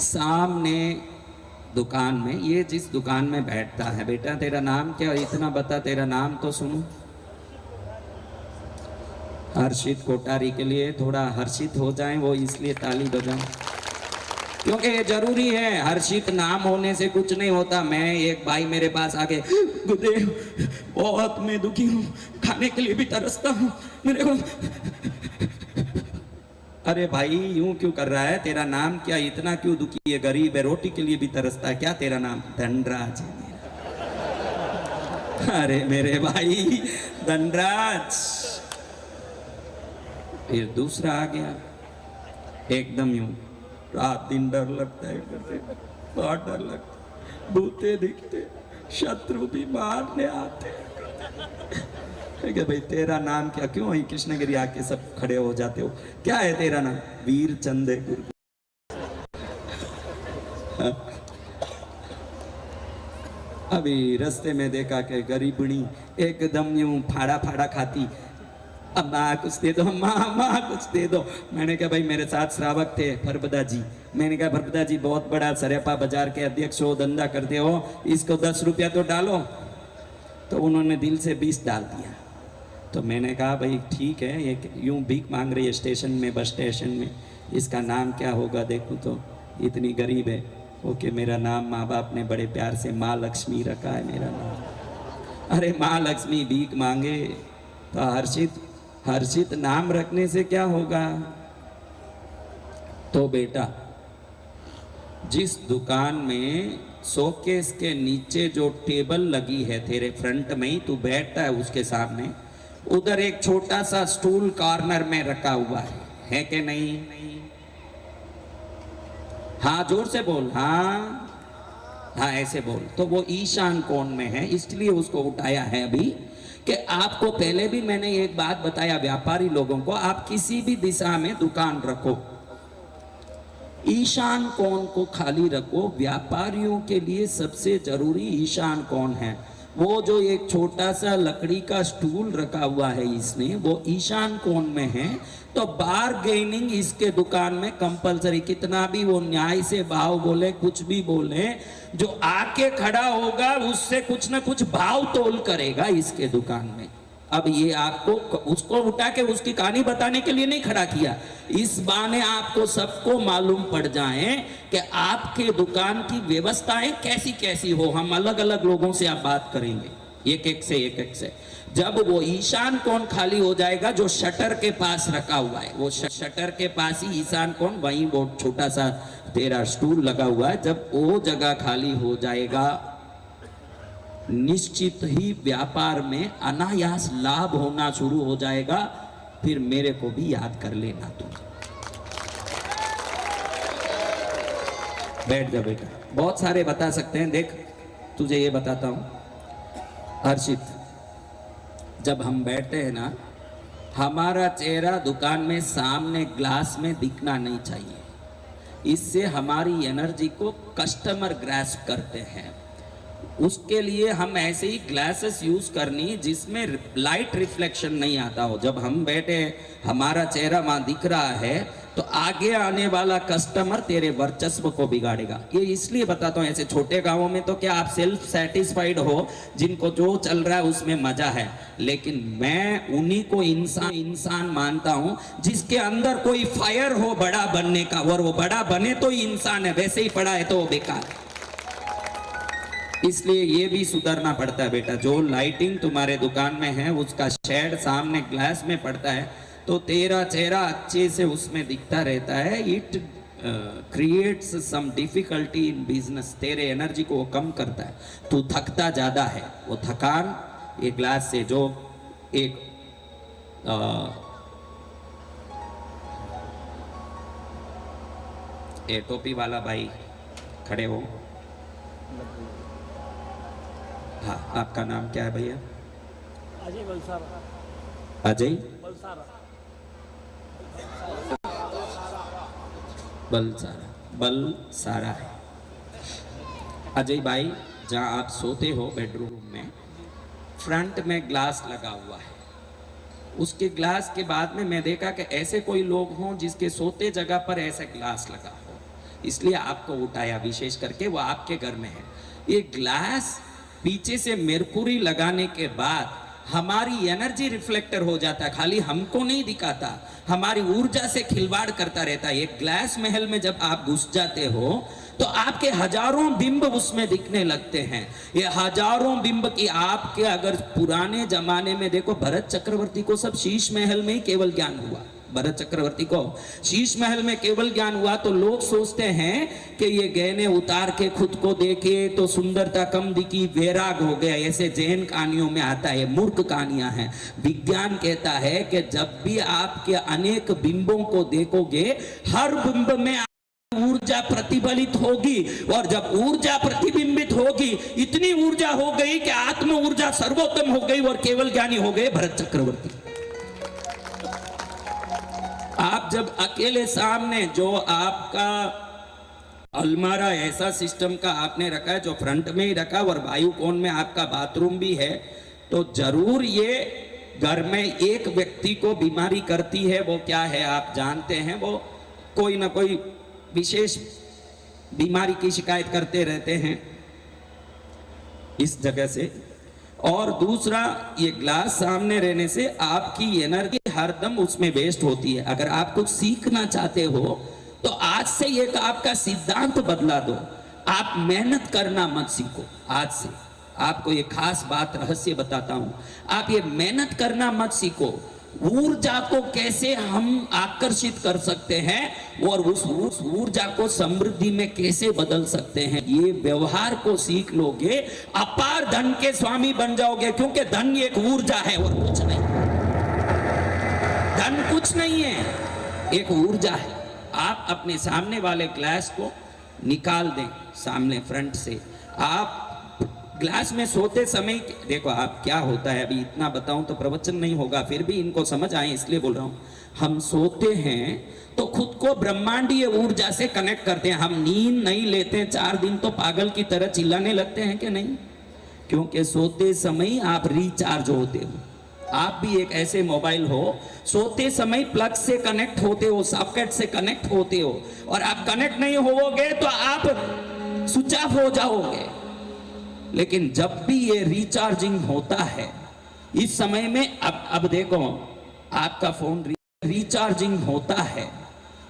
सामने दुकान में, ये जिस दुकान में बैठता है, बेटा तेरा नाम क्या, इतना बता, तेरा नाम तो सुनो। हर्षित कोठारी के लिए थोड़ा हर्षित हो जाएं वो, इसलिए ताली बजाएं, क्योंकि ये जरूरी है। हर्षित नाम होने से कुछ नहीं होता। मैं, एक भाई मेरे पास आके, गुरुदेव बहुत मैं दुखी हूँ, खाने के लिए भी तरसता हूँ मेरे को। अरे भाई यूं क्यों कर रहा है, तेरा नाम क्या, इतना क्यों दुखी है, गरीब है, रोटी के लिए भी तरसता है, क्या तेरा नाम? धनराज है मेरा। अरे मेरे भाई धनराज। फिर दूसरा आ गया, एकदम यूं, रात दिन डर लगता है, बहुत डर लगता है, भूते दिखते, शत्रु भी मारने आते। भाई तेरा नाम क्या, क्यों वही कृष्णगिरी आके सब खड़े हो जाते हो, क्या है तेरा नाम? वीर चंदे गुरु। अभी रास्ते में देखा कि गरीबनी एकदम यूं फाड़ा फाड़ा खाती, अब माँ कुछ दे दो, माँ कुछ दे दो। मैंने कहा भाई, मेरे साथ श्रावक थे भरपदा जी, मैंने कहा भरपदा जी बहुत बड़ा सरेपा बाजार के अध्यक्ष हो, धंधा करते हो, इसको 10 रुपया तो डालो। तो उन्होंने दिल से 20 डाल दिया। तो मैंने कहा भाई ठीक है, ये यूं भीख मांग रही है स्टेशन में, बस स्टेशन में, इसका नाम क्या होगा देखूँ तो, इतनी गरीब है। ओके, मेरा नाम माँ बाप ने बड़े प्यार से माँ लक्ष्मी रखा है मेरा नाम। अरे माँ लक्ष्मी भीख मांगे तो हर्षित नाम रखने से क्या होगा? तो बेटा, जिस दुकान में शोकेस के नीचे जो टेबल लगी है तेरे फ्रंट में ही तू बैठता है, उसके सामने उधर एक छोटा सा स्टूल कॉर्नर में रखा हुआ है कि नहीं? हाँ जोर से बोल, हाँ ऐसे बोल। तो वो ईशान कोण में है, इसलिए उसको उठाया है अभी, कि आपको पहले भी मैंने एक बात बताया, व्यापारी लोगों को, आप किसी भी दिशा में दुकान रखो, ईशान कोण को खाली रखो। व्यापारियों के लिए सबसे जरूरी ईशान कोण है। वो जो एक छोटा सा लकड़ी का स्टूल रखा हुआ है इसने, वो ईशान कोण में है, तो बारगेनिंग इसके दुकान में कंपलसरी। कितना भी वो न्याय से भाव बोले, कुछ भी बोले, जो आके खड़ा होगा उससे कुछ ना कुछ भाव तोल करेगा इसके दुकान में। अब ये आपको उसको उठा के उसकी कहानी बताने के लिए नहीं खड़ा किया, इस बहाने आपको सबको मालूम पड़ जाए कि आपके दुकान की व्यवस्थाएं कैसी कैसी हो। हम अलग अलग लोगों से आप बात करेंगे, एक एक से। जब वो ईशान कोण खाली हो जाएगा, जो शटर के पास रखा हुआ है, वो शटर के पास ही ईशान कोण, वहीं वो छोटा सा तेरा स्टूल लगा हुआ है, जब वो जगह खाली हो जाएगा, निश्चित ही व्यापार में अनायास लाभ होना शुरू हो जाएगा। फिर मेरे को भी याद कर लेना तू। बैठ जा बेटा, बहुत सारे बता सकते हैं। देख तुझे ये बताता हूं हर्षित, जब हम बैठते हैं ना, हमारा चेहरा दुकान में सामने ग्लास में दिखना नहीं चाहिए। इससे हमारी एनर्जी को कस्टमर ग्रास्प करते हैं। उसके लिए हम ऐसे ही ग्लासेस यूज करनी जिसमें लाइट रिफ्लेक्शन नहीं आता हो। जब हम बैठे, हमारा चेहरा वहां दिख रहा है, तो आगे आने वाला कस्टमर तेरे वर्चस्व को बिगाड़ेगा। ये इसलिए बताता हूँ, ऐसे छोटे गांवों में तो क्या आप सेल्फ सेटिस्फाइड हो, जिनको जो चल रहा है उसमें मजा है, लेकिन मैं उन्हीं को इंसान मानता हूं जिसके अंदर कोई फायर हो बड़ा बनने का, और वो बड़ा बने तो ही इंसान है, वैसे ही पड़ा है तो वो बेकार है। इसलिए ये भी सुधरना पड़ता है बेटा। जो लाइटिंग तुम्हारे दुकान में है, उसका शेड सामने ग्लास में पड़ता है, तो तेरा चेहरा अच्छे से उसमें दिखता रहता है। It creates some difficulty in business. तेरे एनर्जी को वो कम करता है, तू थकता ज्यादा है, वो थकान ये ग्लास से जो एक ये टोपी वाला भाई खड़े हो। हाँ, आपका नाम क्या है भैया? अजय बलसारा। अजय बलसारा है। अजय भाई, जहाँ आप सोते हो बेडरूम में, फ्रंट में ग्लास लगा हुआ है। उसके ग्लास के बाद में मैं देखा कि ऐसे कोई लोग हों जिसके सोते जगह पर ऐसे ग्लास लगा हो, इसलिए आपको उठाया, विशेष करके वो आपके घर में है। ये ग्लास पीछे से मेरकुरी लगाने के बाद हमारी एनर्जी रिफ्लेक्टर हो जाता है, खाली हमको नहीं दिखाता, हमारी ऊर्जा से खिलवाड़ करता रहता है। एक ग्लास महल में जब आप घुस जाते हो तो आपके हजारों बिंब उसमें दिखने लगते हैं। ये हजारों बिंब की आपके अगर पुराने जमाने में देखो, भरत चक्रवर्ती को सब शीश महल में ही केवल ज्ञान हुआ। भरत चक्रवर्ती को शीश महल में केवल ज्ञान हुआ, तो लोग सोचते हैं कि ये गहने उतार के खुद को देखे तो सुंदरता कम दिखी, वैराग हो गया। ऐसे जैन कहानियों में आता है, मूर्ख कहानियां हैं। विज्ञान कहता है कि जब भी आपके अनेक बिंबों को देखोगे, हर बिंब में ऊर्जा प्रतिफलित होगी, और जब ऊर्जा प्रतिबिंबित होगी, इतनी ऊर्जा हो गई कि आत्म ऊर्जा सर्वोत्तम हो गई और केवल ज्ञानी हो गए भरत चक्रवर्ती। आप जब अकेले सामने, जो आपका अलमारा ऐसा सिस्टम का आपने रखा है जो फ्रंट में ही रखा और वायु कोण में आपका बाथरूम भी है, तो जरूर ये घर में एक व्यक्ति को बीमारी करती है। वो क्या है आप जानते हैं, वो कोई ना कोई विशेष बीमारी की शिकायत करते रहते हैं इस जगह से। और दूसरा, ये ग्लास सामने रहने से आपकी एनर्जी हरदम उसमें वेस्ट होती है। अगर आप कुछ सीखना चाहते हो तो आज से एक आपका सिद्धांत बदला दो, आप मेहनत करना मत सीखो। आज से आपको ये खास बात रहस्य बताता हूं, आप ये मेहनत करना मत सीखो। ऊर्जा को कैसे हम आकर्षित कर सकते हैं और उस ऊर्जा को समृद्धि में कैसे बदल सकते हैं, ये व्यवहार को सीख लोगे, अपार धन के स्वामी बन जाओगे। क्योंकि धन एक ऊर्जा है और कुछ नहीं। धन कुछ नहीं है, एक ऊर्जा है। आप अपने सामने वाले ग्लास को निकाल दें, सामने फ्रंट से। आप ग्लास में सोते समय देखो, आप क्या होता है, अभी इतना बताऊं तो प्रवचन नहीं होगा, फिर भी इनको समझ आए इसलिए बोल रहा हूं। हम सोते हैं तो खुद को ब्रह्मांडीय ऊर्जा से कनेक्ट करते हैं। हम नींद नहीं लेते 4 दिन तो पागल की तरह चिल्लाने लगते हैं कि नहीं, क्योंकि सोते समय आप रिचार्ज होते हो। आप भी एक ऐसे मोबाइल हो, सोते समय प्लग से कनेक्ट होते हो, सॉकेट से कनेक्ट होते हो, और आप कनेक्ट नहीं होवोगे तो आप स्विच ऑफ हो जाओगे। लेकिन जब भी ये रिचार्जिंग होता है, इस समय में अब देखो, आपका फोन रिचार्जिंग होता है,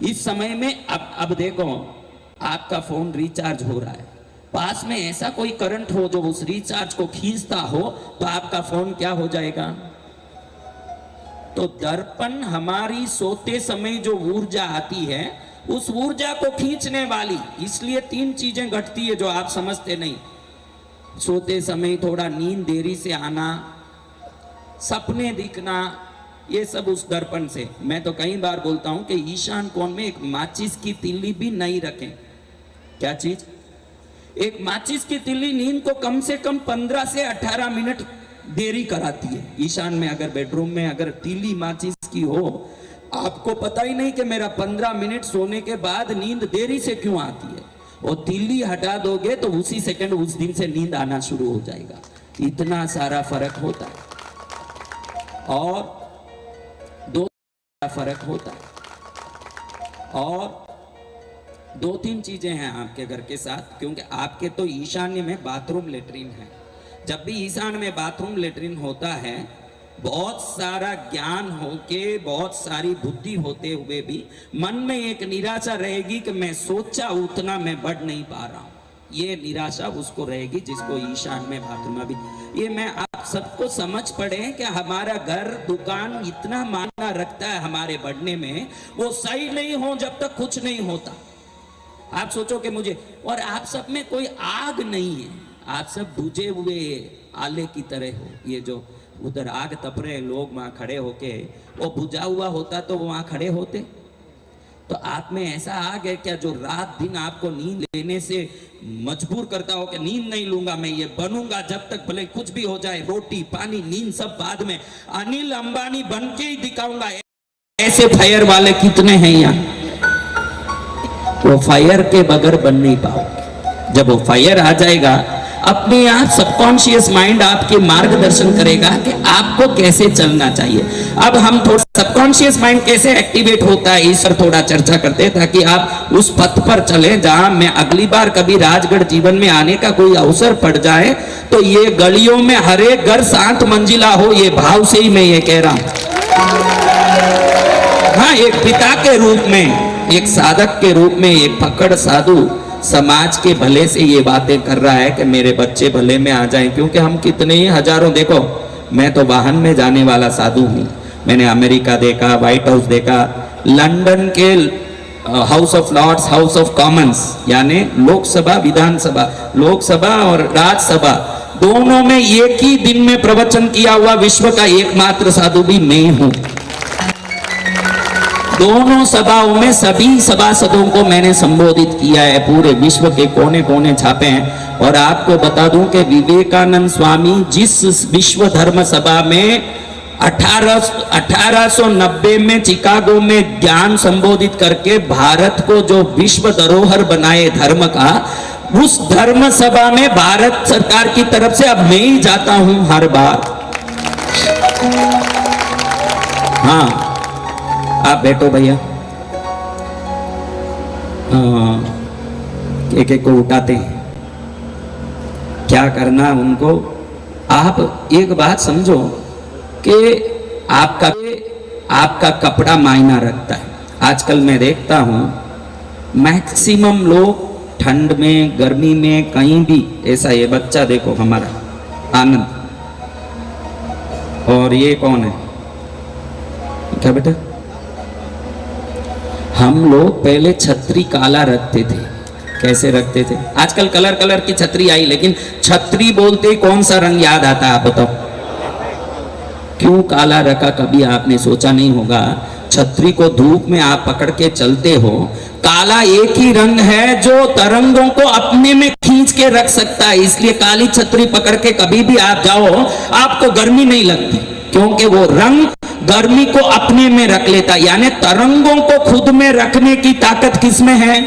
इस समय में अब देखो, आपका फोन रिचार्ज हो रहा है, पास में ऐसा कोई करंट हो जो उस रिचार्ज को खींचता हो, तो आपका फोन क्या हो जाएगा। तो दर्पण हमारी सोते समय जो ऊर्जा आती है, उस ऊर्जा को खींचने वाली। इसलिए 3 चीजें घटती है जो आप समझते नहीं। सोते समय थोड़ा नींद देरी से आना, सपने दिखना, ये सब उस दर्पण से। मैं तो कई बार बोलता हूं कि ईशान कोण में एक माचिस की तिल्ली भी नहीं रखें। क्या चीज? एक माचिस की तिल्ली नींद को कम से कम 15 से 18 मिनट देरी कराती है। ईशान में अगर बेडरूम में अगर तिल्ली माचिस की हो, आपको पता ही नहीं कि मेरा 15 मिनट सोने के बाद नींद देरी से क्यों आती है। वो तिल्ली हटा दोगे तो उसी सेकंड उस दिन से नींद आना शुरू हो जाएगा। इतना सारा फर्क होता है। और 2 फर्क होता है। और 2-3 चीजें हैं आपके घर के साथ, क्योंकि आपके तो ईशान्य में बाथरूम लेटरिन है। जब भी ईशान्य में बाथरूम लेटरिन होता है, बहुत सारा ज्ञान होके, बहुत सारी बुद्धि होते हुए भी मन में एक निराशा रहेगी कि मैं सोचा उतना मैं बढ़ नहीं पा रहा हूं। ये निराशा उसको रहेगी जिसको ईशान में बाथरूम। अभी ये मैं आप सबको समझ पड़े कि हमारा घर दुकान इतना मायना रखता है हमारे बढ़ने में, वो सही नहीं हो जब तक कुछ नहीं होता। आप सोचो कि मुझे, और आप सब में कोई आग नहीं है, आप सब बुझे हुए आले की तरह हो। ये जो उधर आग तप रहे लोग वहां खड़े होके, वो बुझा हुआ होता तो वो वहां खड़े होते। तो आप में ऐसा आग है क्या जो रात दिन आपको नींद लेने से मजबूर करता हो कि नींद नहीं लूंगा, मैं ये बनूंगा जब तक भले कुछ भी हो जाए, रोटी पानी नींद सब बाद में, अनिल अंबानी बन के ही दिखाऊंगा। ऐसे फायर वाले कितने हैं यहाँ? वो फायर के बगैर बन नहीं पाओ। जब वो फायर आ जाएगा, अपने आप सबकॉन्शियस माइंड आपके मार्गदर्शन करेगा कि आपको कैसे चलना चाहिए। अब हम थोड़ा सबकॉन्शियस माइंड कैसे एक्टिवेट होता है इस पर थोड़ा चर्चा करते हैं, ताकि आप उस पथ पर चले जहां मैं अगली बार कभी राजगढ़ जीवन में आने का कोई अवसर पड़ जाए तो ये गलियों में हर एक घर 7 मंजिला हो, ये भाव से ही मैं ये कह रहा हूं। हाँ, एक पिता के रूप में, एक साधक के रूप में, एक पकड़ साधु समाज के भले से ये बातें कर रहा है कि मेरे बच्चे भले में आ जाएं, क्योंकि हम कितने ही हजारों, देखो मैं तो वाहन में जाने वाला साधु हूं, मैंने अमेरिका देखा, व्हाइट हाउस देखा, लंदन के House of Lords, House of Commons यानी लोकसभा, विधानसभा, लोकसभा और राज्यसभा दोनों में एक ही दिन में प्रवचन किया हुआ विश्व का एकमात्र साधु भी मैं हूं। दोनों सभाओं में सभी सभासदों को मैंने संबोधित किया है, पूरे विश्व के कोने कोने छापे हैं। और आपको बता दूं कि विवेकानंद स्वामी जिस विश्व धर्म सभा में 1890 में चिकागो में ज्ञान संबोधित करके भारत को जो विश्व धरोहर बनाए धर्म का, उस धर्म सभा में भारत सरकार की तरफ से अब मैं ही जाता हूं हर बार। हाँ, आप बैठो भैया। एक एक को उठाते हैं, क्या करना उनको। आप एक बात समझो कि आपका कपड़ा मायना रखता है। आजकल मैं देखता हूं मैक्सिमम लोग ठंड में, गर्मी में, कहीं भी ऐसा, ये बच्चा देखो हमारा आनंद, और ये कौन है, क्या बेटा, हम लोग पहले छतरी काला रखते थे। कैसे रखते थे? आजकल कलर कलर की छतरी आई, लेकिन छतरी बोलते कौन सा रंग याद आता है आप बताओ? क्यों काला रखा, कभी आपने सोचा नहीं होगा? छतरी को धूप में आप पकड़ के चलते हो, काला एक ही रंग है जो तरंगों को अपने में खींच के रख सकता है, इसलिए काली छतरी पकड़ के कभी भी आप जाओ आपको गर्मी नहीं लगती, क्योंकि वो रंग गर्मी को अपने में रख लेता। यानी तरंगों को खुद में रखने की ताकत किसमें है?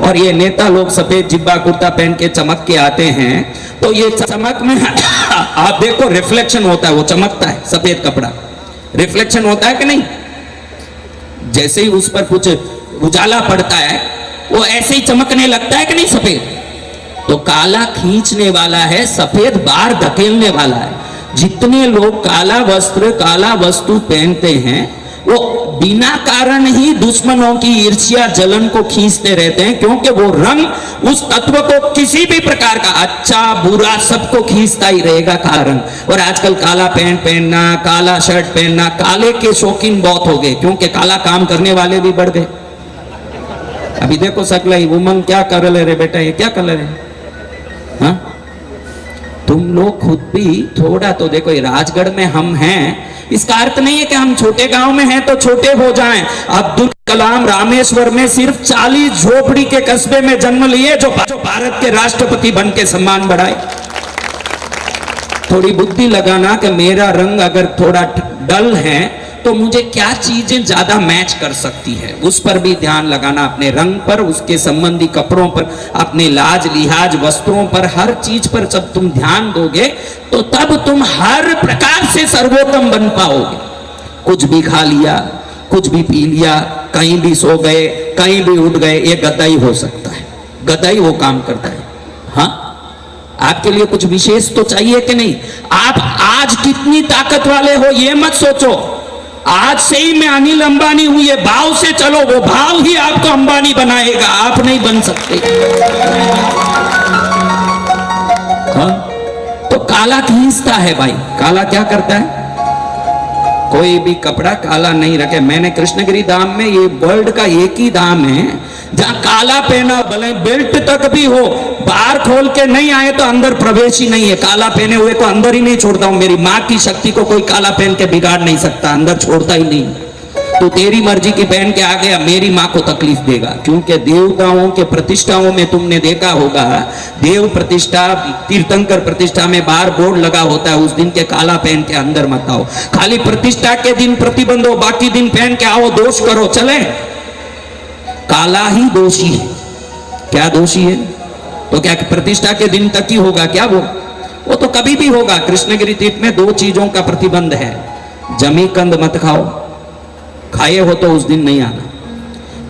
और ये नेता लोग सफेद जिब्बा कुर्ता पहन के चमक के आते हैं, तो ये चमक में आप देखो रिफ्लेक्शन होता है, वो चमकता है, सफेद कपड़ा रिफ्लेक्शन होता है कि नहीं? जैसे ही उस पर कुछ उजाला पड़ता है वो ऐसे ही चमकने लगता है कि नहीं सफेद? तो काला खींचने वाला है, सफेद बाहर धकेलने वाला है। जितने लोग काला वस्त्र, काला वस्तु पहनते हैं वो बिना कारण ही दुश्मनों की ईर्ष्या जलन को खींचते रहते हैं, क्योंकि वो रंग उस तत्व को किसी भी प्रकार का अच्छा बुरा सबको खींचता ही रहेगा कारण। और आजकल काला पैंट पहनना, काला शर्ट पहनना, काले के शौकीन बहुत हो गए, क्योंकि काला काम करने वाले भी बढ़ गए। अभी देखो सकला ही उमंग क्या कर ले रे बेटा, ये क्या कलर है? हाँ, तुम लोग खुद भी थोड़ा तो देखो, ये राजगढ़ में हम हैं, इसका अर्थ नहीं है कि हम छोटे गांव में हैं तो छोटे हो जाएं। अब्दुल कलाम रामेश्वर में सिर्फ 40 झोपड़ी के कस्बे में जन्म लिए, जो भारत के राष्ट्रपति बन के सम्मान बढ़ाए। थोड़ी बुद्धि लगाना कि मेरा रंग अगर थोड़ा डल है तो मुझे क्या चीजें ज्यादा मैच कर सकती है, उस पर भी ध्यान लगाना, अपने रंग पर, उसके संबंधी कपड़ों पर, अपने लाज लिहाज वस्त्रों पर, हर चीज पर जब तुम ध्यान दोगे तो तब तुम हर प्रकार से सर्वोत्तम बन पाओगे। कुछ भी खा लिया, कुछ भी पी लिया, कहीं भी सो गए, कहीं भी उठ गए, ये गदाई हो सकता है, गदाई वो काम करता है। हाँ, आपके लिए कुछ विशेष तो चाहिए कि नहीं? आप आज कितनी ताकत वाले हो ये मत सोचो, आज से ही मैं अनिल अंबानी हूं ये भाव से चलो, वो भाव ही आपको अंबानी बनाएगा, आप नहीं बन सकते। हाँ? तो काला खींचता है भाई, काला क्या करता है? कोई भी कपड़ा काला नहीं रखे। मैंने कृष्णगिरी धाम में, ये वर्ल्ड का एक ही धाम है जहां काला पहना, भले बेल्ट तक भी हो, बाहर खोल के नहीं आए तो अंदर प्रवेश ही नहीं है। काला पहने हुए को अंदर ही नहीं छोड़ता हूं। मेरी माँ की शक्ति को कोई काला पहन के बिगाड़ नहीं सकता, अंदर छोड़ता ही नहीं। तो तेरी मर्जी की पहन के आ गया, मेरी माँ को तकलीफ देगा, क्योंकि देवताओं के प्रतिष्ठाओं में तुमने देखा होगा, देव प्रतिष्ठा, तीर्थंकर प्रतिष्ठा में बाहर बोर्ड लगा होता है, उस दिन के काला पहन के अंदर मत आओ। खाली प्रतिष्ठा के दिन प्रतिबंध हो, बाकी दिन पहन के आओ, दोष करो, चले। काला ही दोषी है। क्या दोषी है? तो क्या प्रतिष्ठा के दिन तक ही होगा क्या? वो तो कभी भी होगा। कृष्णगिरी तीर्थ में 2 चीजों का प्रतिबंध है, जमी कंद मत खाओ खाए हो तो उस दिन नहीं आना।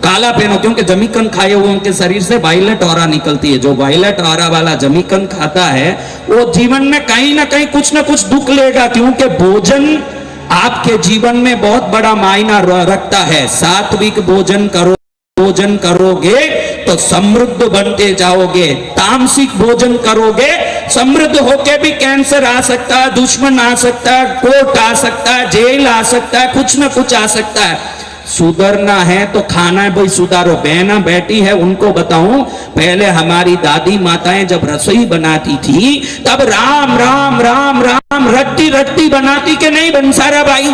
काला पहनो, क्योंकि जमीकन खाए हुए उनके शरीर से वायलेट ऑरा निकलती है। जो वायलेट ऑरा वाला जमीकन खाता है वो जीवन में कहीं ना कहीं कुछ ना कुछ दुख लेगा, क्योंकि भोजन आपके जीवन में बहुत बड़ा मायना रखता है। सात्विक भोजन करोगे तो समृद्ध बनते जाओगे, तामसिक भोजन करोगे समृद्ध होके भी कैंसर आ सकता है, दुश्मन आ सकता है, कोर्ट आ सकता है, जेल आ सकता है, कुछ ना कुछ आ सकता है। सुधरना है तो खाना भाई सुधारो। बहना बैठी है उनको बताऊं, पहले हमारी दादी माताएं जब रसोई बनाती थी तब राम राम राम राम रट्टी रट्टी बनाती के नहीं बंसारा भाई?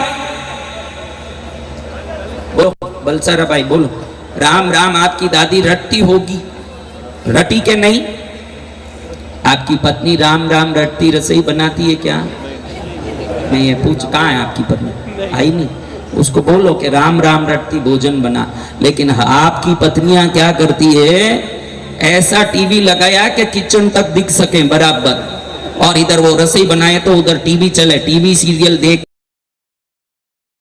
बोलो बलसारा भाई बोलो, राम राम आपकी दादी रट्टी होगी, रटी के नहीं? आपकी पत्नी राम राम रट्टी रसोई बनाती है क्या? मैं ये पूछ, कहाँ है आपकी पत्नी? आई नहीं? उसको बोलो कि राम राम रट्टी भोजन बना। लेकिन आपकी पत्नियां क्या करती है, ऐसा टीवी लगाया कि किचन तक दिख सके बराबर, और इधर वो रसोई बनाए तो उधर टीवी चले, टीवी सीरियल देख